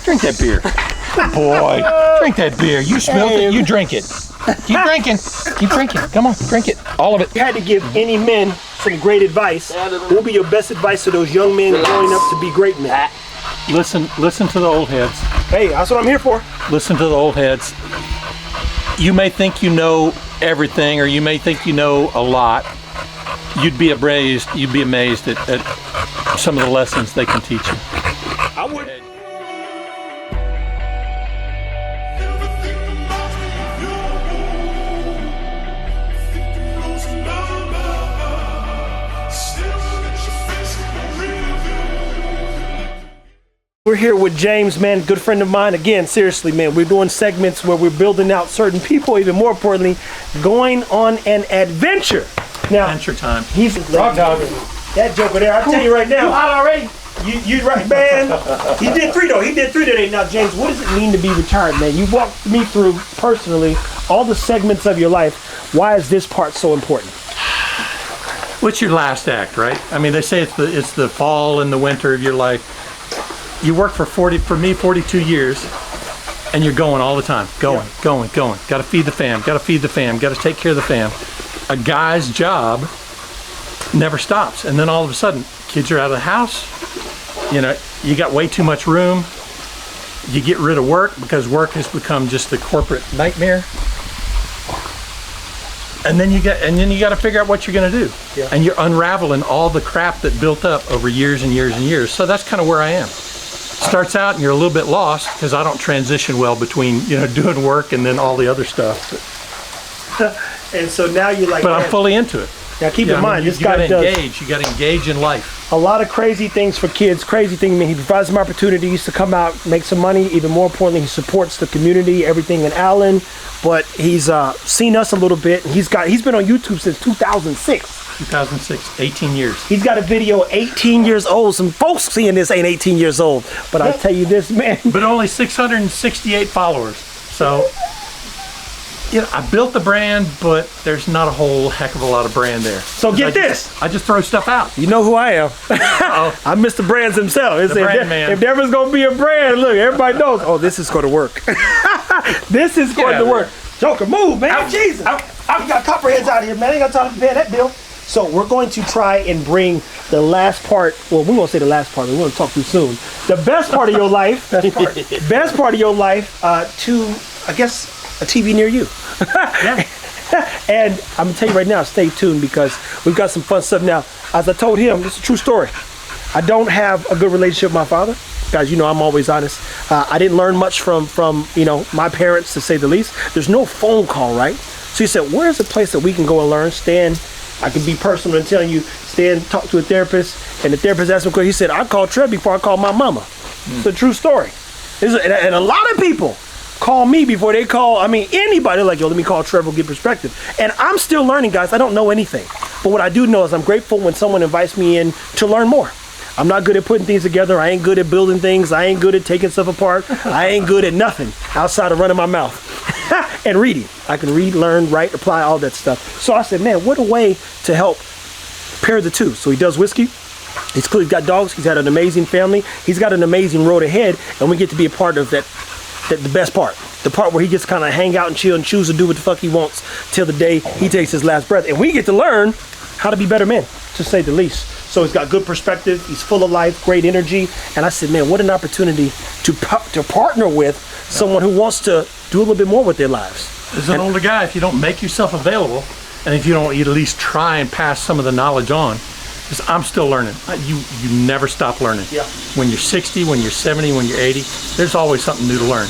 Drink that beer. Good boy. Drink that beer. You smelled it. You drink it. Keep drinking. Keep drinking. Come on, drink it. All of it. If you had to give any men some great advice, what would be your best advice to those young men growing up to be great men? Listen to the old heads. Hey, that's what I'm here for. Listen to the old heads. You may think you know everything, or you may think you know a lot. You'd be amazed at some of the lessons they can teach you. I would. We're here with James, man, good friend of mine. Again, seriously, man, we're doing segments where we're building out certain people, even more importantly, going on an adventure. Now, adventure time. He's rock dog. That joker there, I tell you right now. You hot already? You right, man. He did 3 though. He did 3 today. Now, James, what does it mean to be retired, man? You walked me through personally all the segments of your life. Why is this part so important? What's your last act, right? I mean, they say it's the fall and the winter of your life. You work for 42 years, and you're going all the time. Going. Got to feed the fam. Got to take care of the fam. A guy's job never stops. And then all of a sudden, kids are out of the house. You know, you got way too much room. You get rid of work because work has become just a corporate nightmare. And then you got to figure out what you're going to do. Yeah. And you're unraveling all the crap that built up over years and years and years. So that's kind of where I am. Starts out and you're a little bit lost because I don't transition well between, you know, doing work and then all the other stuff. And so now you're like, but I'm fully into it. Now keep in mind, this guy does. You got to engage in life. A lot of crazy things for kids. Crazy things. I mean, he provides them opportunities to come out, make some money. Even more importantly, he supports the community, everything in Allen. But he's seen us a little bit. He's been on YouTube since 2006. 2006, 18 years. He's got a video 18 years old. Some folks seeing this ain't 18 years old. But I tell you this, man. But only 668 followers. So, you know, I built the brand, but there's not a whole heck of a lot of brand there. So get this. I just throw stuff out. You know who I am. I'm Mr. Brands himself. If there was going to be a brand, look, everybody knows, oh, this is going to work. This is going to work. Joker, move, man. Out. Jesus. Out. You got copperheads out here, man. I ain't got time to pay that bill. So we're going to try and bring the last part, well, we're going to say the last part, we're going to talk too soon. The best part of your life, best part of your life to, I guess, a TV near you. Yeah. And I'm going to tell you right now, stay tuned because we've got some fun stuff. Now, as I told him, this is a true story. I don't have a good relationship with my father. Guys, you know I'm always honest. I didn't learn much from you know, my parents, to say the least. There's no phone call, right? So he said, where's a place that we can go and learn? Stan, I can be personal and telling you, Stan, talk to a therapist, and the therapist asked him, he said, I called Trev before I called my mama. It's a true story. And a lot of people call me before they call, anybody. Like, yo, let me call Trevor, get perspective. And I'm still learning, guys. I don't know anything. But what I do know is I'm grateful when someone invites me in to learn more. I'm not good at putting things together. I ain't good at building things. I ain't good at taking stuff apart. I ain't good at nothing outside of running my mouth and reading. I can read, learn, write, apply, all that stuff. So I said, man, what a way to help pair the two. So he does whiskey. He's clearly got dogs. He's had an amazing family. He's got an amazing road ahead. And we get to be a part of that the best part. The part where he gets to kind of hang out and chill and choose to do what the fuck he wants till the day he takes his last breath. And we get to learn how to be better men, to say the least. So he's got good perspective. He's full of life, great energy. And I said, man, what an opportunity to partner with someone who wants to do a little bit more with their lives. As an older guy, if you don't make yourself available, and if you don't at least try and pass some of the knowledge on, because I'm still learning. You never stop learning. Yeah. When you're 60, when you're 70, when you're 80, there's always something new to learn.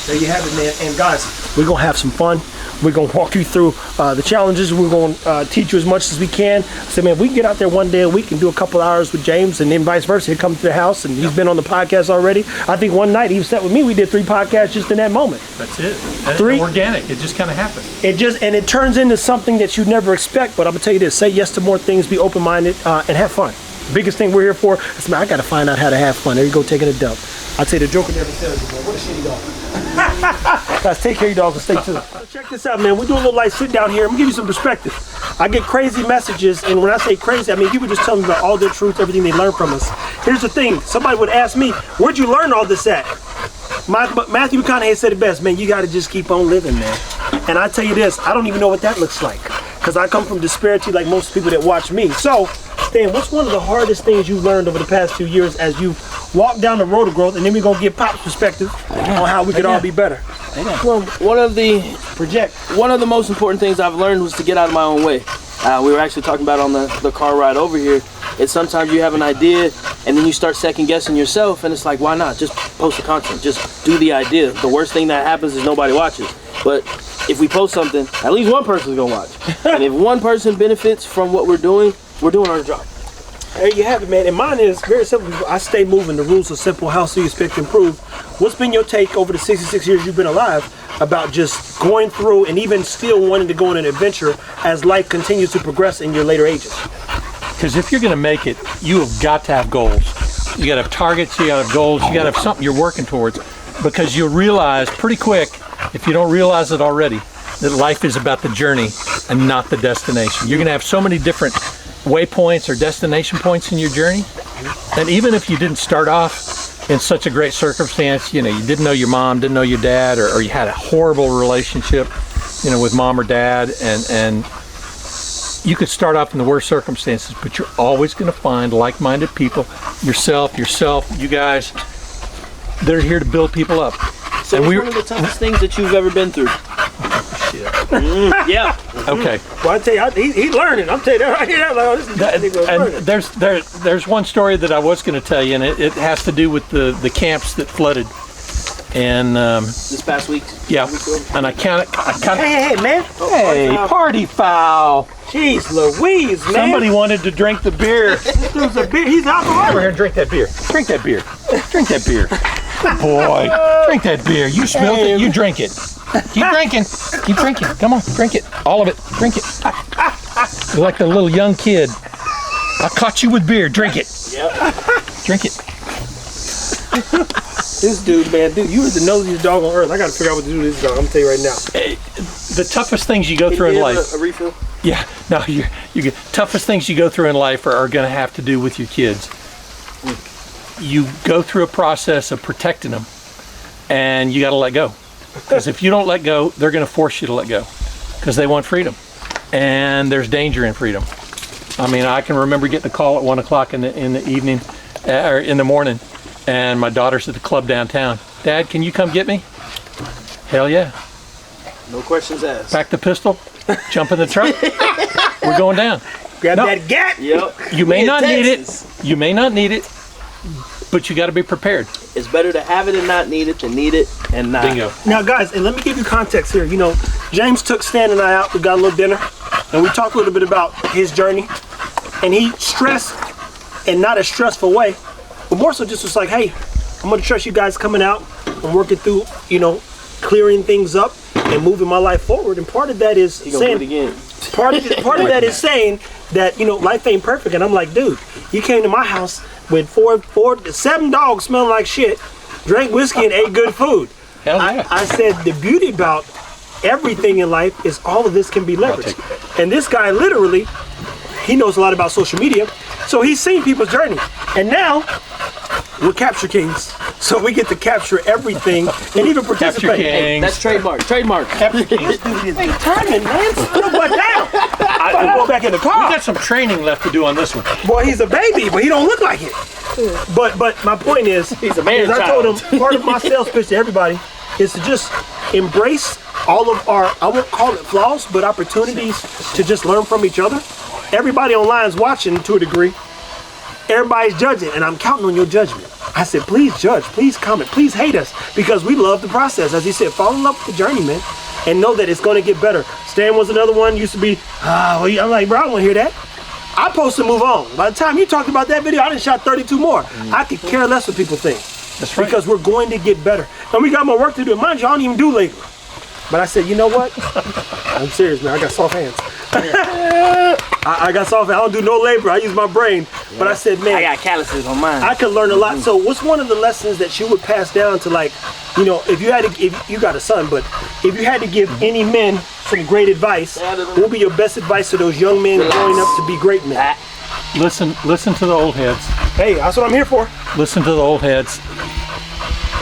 There you have it, man. And guys, we're going to have some fun. We're going to walk you through the challenges. We're going to teach you as much as we can. So, man, if we can get out there one day a week and do a couple hours with James, and then vice versa. He'll come to the house, and he's been on the podcast already. I think one night he was sat with me. We did 3 podcasts just in that moment. That's it. 3. Organic. It just kind of happened. It turns into something that you never expect. But I'm going to tell you this. Say yes to more things. Be open-minded and have fun. Biggest thing we're here for is, man, I got to find out how to have fun. There you go, taking a dump. I'd say the Joker never said it, man. What a shitty dog. Guys, take care of your dogs and stay tuned. So check this out, man. We're doing a little light sit down here. I'm gonna give you some perspective. I get crazy messages, and when I say crazy, I mean people just tell me about all their truth, everything they learn from us. Here's the thing. Somebody would ask me, where'd you learn all this at? Matthew McConaughey said it best, man. You got to just keep on living, man. And I tell you this, I don't even know what that looks like, because I come from disparity like most people that watch me. So, Stan, what's one of the hardest things you've learned over the past few years as you walk down the road of growth? And then we're gonna get Pop's perspective on how we could all be better. Well, one of the most important things I've learned was to get out of my own way. We were actually talking about on the car ride over here. It's sometimes you have an idea and then you start second guessing yourself, and it's like, why not? Just post the content, just do the idea. The worst thing that happens is nobody watches. But if we post something, at least one person's gonna watch. And if one person benefits from what we're doing our job. There you have it, man. And mine is very simple. I stay moving. The rules are simple. How so you expect to improve? What's been your take over the 66 years you've been alive about just going through and even still wanting to go on an adventure as life continues to progress in your later ages? Because if you're going to make it, you have got to have goals. You got to have targets, you got to have goals, you got to have something you're working towards. Because you'll realize pretty quick, if you don't realize it already, that life is about the journey and not the destination. You're going to have so many different waypoints or destination points in your journey. And even if you didn't start off in such a great circumstance, you didn't know your mom, didn't know your dad, or you had a horrible relationship, with mom or dad, and you could start off in the worst circumstances, but you're always going to find like-minded people, yourself, you guys. They're here to build people up. So what's one of the toughest things that you've ever been through? Yeah. Okay. Well, I tell you, he's learning. I'm telling you that right here. Like, this is and there's one story that I was going to tell you, and it has to do with the camps that flooded. And this past week. Yeah. And I counted. Hey, man. Hey, party foul. Jeez Louise, man. Somebody wanted to drink the beer. This dude's a beer. He's alcoholic. Over here and drink that beer. Drink that beer. Drink that beer. Good boy. Drink that beer. You smelled it. You drink it. Keep drinking. Keep drinking. Come on. Drink it. All of it. Drink it. You're like a little young kid. I caught you with beer. Drink it. Yep. Drink it. This dude, man, you are the nosiest dog on earth. I gotta figure out what to do with this dog. I'm gonna tell you right now. Hey, the toughest things you go through in life. A refill? Yeah. No, you get toughest things you go through in life are going to have to do with your kids. You go through a process of protecting them, and you got to let go. Because if you don't let go, they're going to force you to let go, because they want freedom, and there's danger in freedom. I mean, I can remember getting a call at 1 o'clock in the evening, or in the morning, and my daughter's at the club downtown. Dad, can you come get me? Hell yeah. No questions asked. Pack the pistol, jump in the truck. We're going down. Grab that gat. Yep. You may not need it. You may not need it, but you got to be prepared. It's better to have it and not need it than need it and not. Bingo. Now, guys, and let me give you context here. James took Stan and I out. We got a little dinner, and we talked a little bit about his journey. And he stressed, in not a stressful way, but more so just was like, hey, I'm going to trust you guys coming out and working through, clearing things up and moving my life forward. And part of that is saying, part of that is saying that, life ain't perfect. And I'm like, dude, you came to my house with 7 dogs smelling like shit, drank whiskey and ate good food. Hell yeah. I said the beauty about everything in life is all of this can be leveraged. And this guy literally, he knows a lot about social media, so he's seen people's journey. And now, we're capture kings, so we get to capture everything and even participate. Capture kings. That's trademark. Capture kings. Hey, turning, man. Put what down? I go back in the car. We got some training left to do on this one. Boy, he's a baby, but he don't look like it. But my point is, he's a man. I told him, part of my sales pitch to everybody is to just embrace all of our, I won't call it flaws, but opportunities to just learn from each other. Everybody online is watching to a degree. Everybody's judging, and I'm counting on your judgment. I said, please judge, please comment, please hate us, because we love the process. As he said, fall in love with the journey, man, and know that it's going to get better. Stan was another one, used to be, I'm like, bro, I don't want to hear that. I post and move on. By the time you talked about that video, I done shot 32 more. I could care less what people think. That's right. Because we're going to get better. And we got more work to do. Mind you, I don't even do labor. But I said, you know what? I'm serious, man. I got soft hands. I got soft hands. I don't do no labor. I use my brain. Yeah. But I said, man, I got calluses on mine. I could learn a lot. So what's one of the lessons that you would pass down to, like, if you got a son, but if you had to give any men some great advice, what would be your best advice to those young men growing up to be great men? Listen to the old heads. Hey, that's what I'm here for. Listen to the old heads.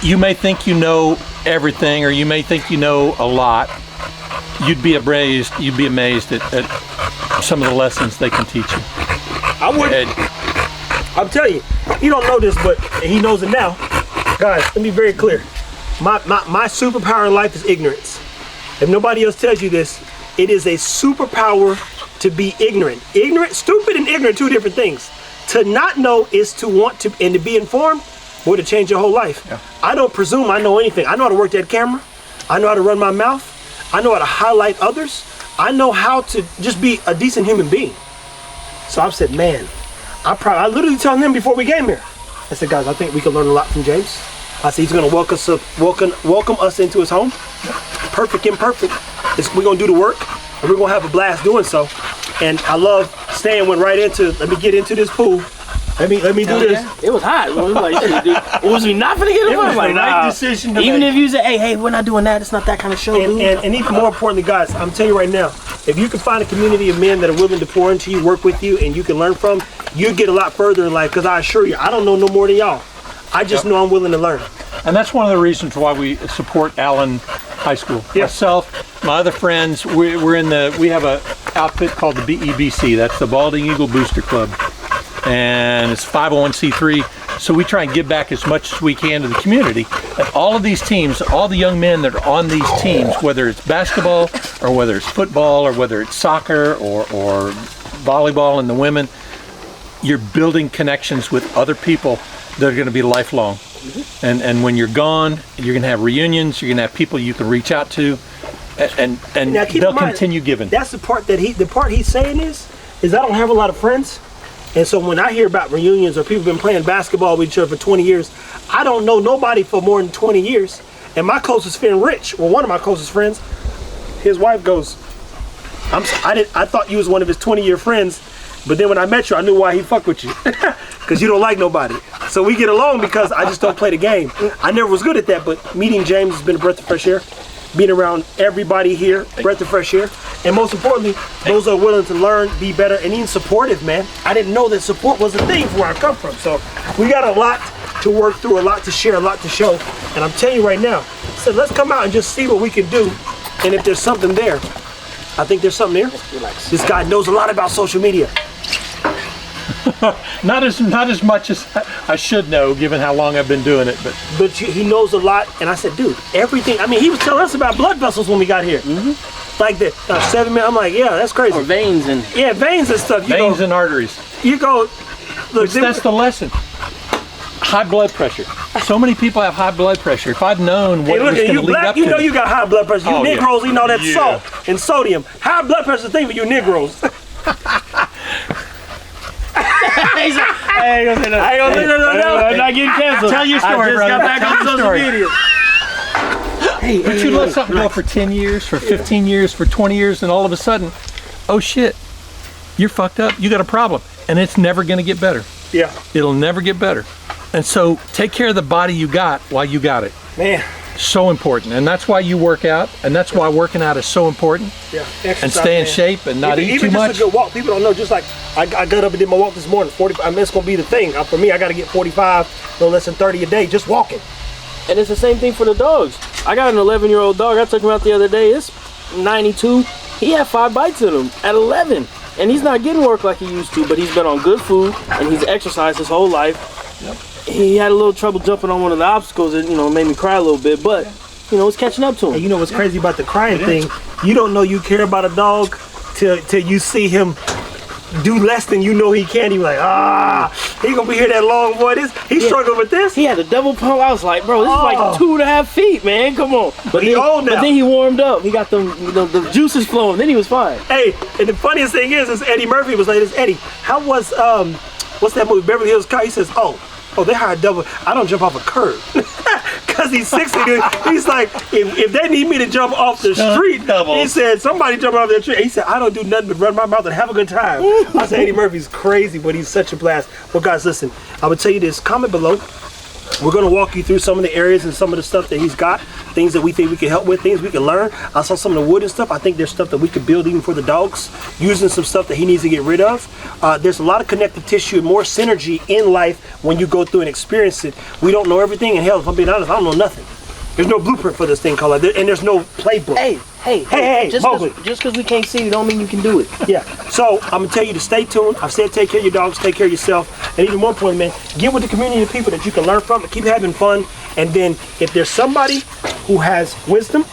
you may think you know everything, or you may think you know a lot. You'd be amazed at some of the lessons they can teach you. I would. I'm telling you, he don't know this, but he knows it now. Guys, let me be very clear. My superpower in life is ignorance. If nobody else tells you this, it is a superpower to be ignorant. Ignorant, stupid and ignorant, two different things. To not know is to want to, and to be informed, boy, to change your whole life. Yeah. I don't presume I know anything. I know how to work that camera. I know how to run my mouth. I know how to highlight others. I know how to just be a decent human being. So I've said, man, I literally telling them before we came here. I said, guys, I think we can learn a lot from James. I said, he's gonna welcome us into his home. Perfect, imperfect. We're gonna do the work, and we're gonna have a blast doing so. And I love Stan went right into, let me get into this pool. Let me do this. Yeah. It was hot. It was like, shit, dude, was we not gonna get it? It was like, the right decision to even make. if you say, hey, we're not doing that, it's not that kind of show, dude. And even more importantly, guys, I'm telling you right now, if you can find a community of men that are willing to pour into you, work with you, and you can learn from, you get a lot further in life. Because I assure you, I don't know no more than y'all. I just know I'm willing to learn. And that's one of the reasons why we support Allen High School. Yeah. Myself, my other friends, we have a outfit called the BEBC. That's the Balding Eagle Booster Club. And it's 501c3. So we try and give back as much as we can to the community. And all of these teams, all the young men that are on these teams, whether it's basketball or whether it's football or whether it's soccer or volleyball and the women, you're building connections with other people that are going to be lifelong. And when you're gone, you're going to have reunions, you're going to have people you can reach out to, and now, they'll continue giving. That's the part that the part he's saying is I don't have a lot of friends. And so when I hear about reunions or people been playing basketball with each other for 20 years, I don't know nobody for more than 20 years. And my closest friend, Rich, well, one of my closest friends, his wife goes, I thought you was one of his 20-year friends, but then when I met you, I knew why he fucked with you. Because you don't like nobody. So we get along because I just don't play the game. I never was good at that, but meeting James has been a breath of fresh air. Being around everybody here, breath of fresh air. And most importantly, those are willing to learn, be better, and even supportive, man. I didn't know that support was a thing from where I come from. So we got a lot to work through, a lot to share, a lot to show. And I'm telling you right now, so let's come out and just see what we can do. And if there's something there, I think there's something there. This guy knows a lot about social media. Not as much as I should know, given how long I've been doing it, but he knows a lot. And I said, dude, everything. I mean, he was telling us about blood vessels when we got here. Like the 7 minutes. I'm like, yeah, that's crazy. Or veins and veins and stuff. Veins and arteries. You go. Look, that's the lesson. High blood pressure. So many people have high blood pressure. If I'd known what was going to lead up to, you know you got high blood pressure. You Negroes, you know that Yeah. salt and sodium. High blood pressure thing for you Negroes. I ain't gonna say that. I'm not getting canceled. Tell your story, I just brother. got back Tell on your social story. media. But you let something go for 10 years, for 15 years, for 20 years, and all of a sudden, oh shit, you're fucked up. You got a problem. And it's never going to get better. Yeah. It'll never get better. And so take care of the body you got while you got it. Man. So important. And that's why you work out. And that's why working out is so important. Yeah. Exercise, and stay in shape and not eat too much. Even just a good walk. People don't know. Just like I got up and did my walk this morning. 45. I mean, it's going to be the thing. For me, I got to get 45, no less than 30 a day, just walking. And it's the same thing for the dogs. I got an 11-year-old dog. I took him out the other day. It's 92. He had 5 bites in him at 11. And he's not getting work like he used to, but he's been on good food and he's exercised his whole life. Yep. He had a little trouble jumping on one of the obstacles that, made me cry a little bit, but, it's catching up to him. And you know what's crazy about the crying thing? You don't know you care about a dog till you see him do less than you know he can. You're like, he gonna be here that long, boy. He struggled with this. He had a double pump. I was like, bro, this is like 2.5 feet, man. Come on. But he old now. But then he warmed up. He got the juices flowing. Then he was fine. Hey, and the funniest thing is Eddie Murphy was like this. Eddie, how was what's that movie, Beverly Hills Cop? He says, oh, they hired double. I don't jump off a curb. Because he's 60, dude. He's like, if they need me to jump off the street, he said, somebody jump off that tree. He said, I don't do nothing but run my mouth and have a good time. I said, Eddie Murphy's crazy, but he's such a blast. Well, guys, listen, I would tell you this. Comment below. We're going to walk you through some of the areas and some of the stuff that he's got, things that we think we can help with, things we can learn. I saw some of the wood and stuff. I think there's stuff that we could build even for the dogs, using some stuff that he needs to get rid of. There's a lot of connective tissue and more synergy in life when you go through and experience it. We don't know everything, and hell, if I'm being honest, I don't know nothing. There's no blueprint for this thing called life, and there's no playbook. Hey, Mowgli. just because we can't see you don't mean you can do it. Yeah, so I'm gonna tell you to stay tuned. I've said take care of your dogs, take care of yourself, and even more important, man, get with the community of people that you can learn from and keep having fun. And then if there's somebody who has wisdom,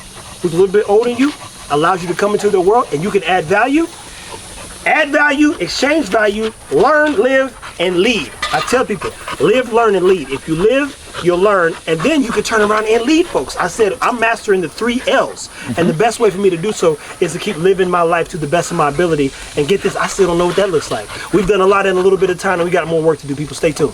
who's a little bit older than you, allows you to come into their world and you can add value, exchange value, learn, live, and lead. I tell people, live, learn, and lead. If you live, you'll learn, and then you can turn around and lead folks. I said I'm mastering the 3 L's, and the best way for me to do so is to keep living my life to the best of my ability. And get this, I still don't know what that looks like. We've done a lot in a little bit of time, and we got more work to do. People, stay tuned.